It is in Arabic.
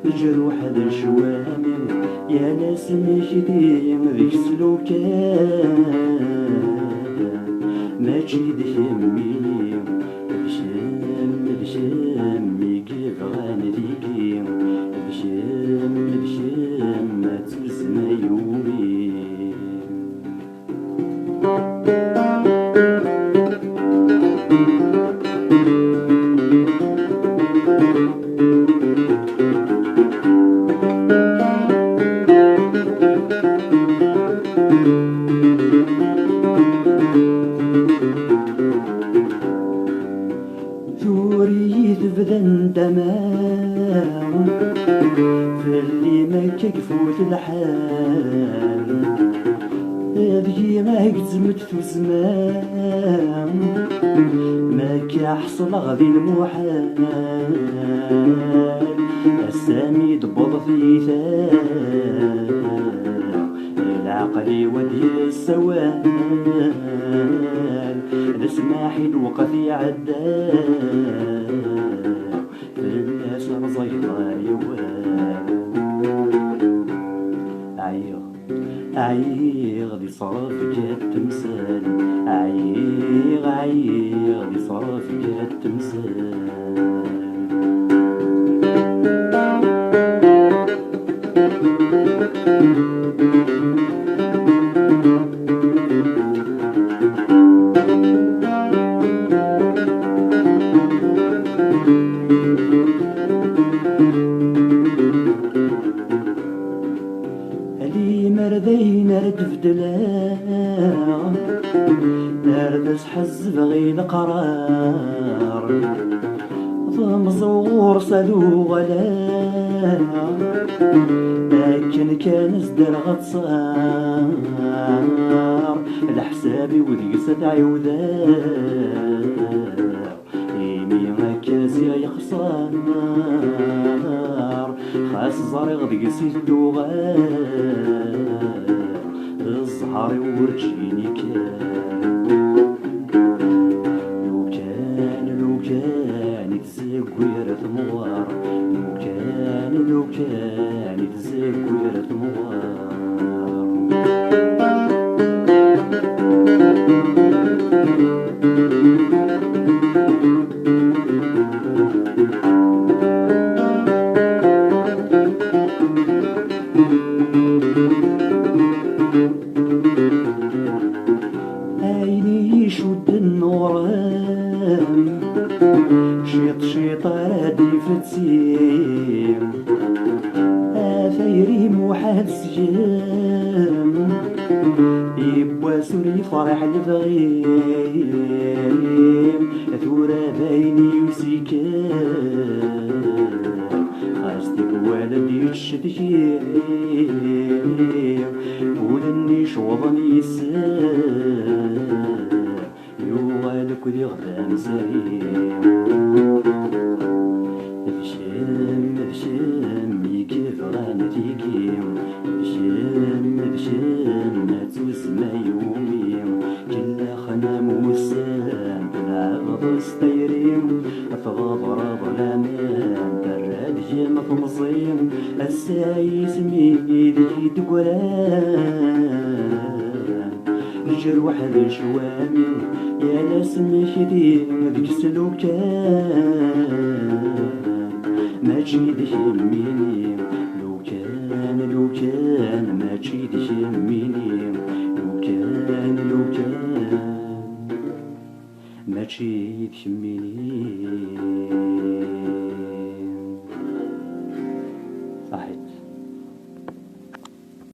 الجروح هذا الشوامل يا ناس مجدي ذيك السلوكات ما تجيد يمي بشم يقف غانا ديكي بشم ما تسمى يومي ثوري تبدن تمام في اللي ما كيفوت الحال هذه ما كتزمت في زمان ما كيحصل غادي المحال السامي دبض في ثال العقل ودي السوال نسماحي الوقت يعدال في الناس رزيطة يوال عيغ دي صرف جات تمثال عيغ دي صرف جات تمثال مردين ردف دلاه نردس حز بغي القرار ضم زغور سالو غلا لكن كان ازدر غتصار لحسابي وذيك سدعي وذار يمي مكاسي يخسر خاس زارغ ذيك سيدو غار الزهر ورجيني لو كان يتزكوير ثموار لو كان يتزكوير ثموار عيني يشد النوران شيط رادي فتسيم ثيري موحد سجام يبوا سوري فرح الفغيم ثورة بيني وسيكام خاستك ولدي الشتشيم ولني شوضني السام يوغالك ذي غدام سريم بشم يكيف غانا تيكيم بشم ما تسمى يومي كلا خنام والسلام تلعب ستيريم أفغض ظلام براد جيم في مصيم السايس ميدي تقولان الجروح ذا شوامي يا ناس مشيتي ذيك السلوكان ما تشيدش يميني لو كان ما تشيدش يميني لو كان ما تشيدش يميني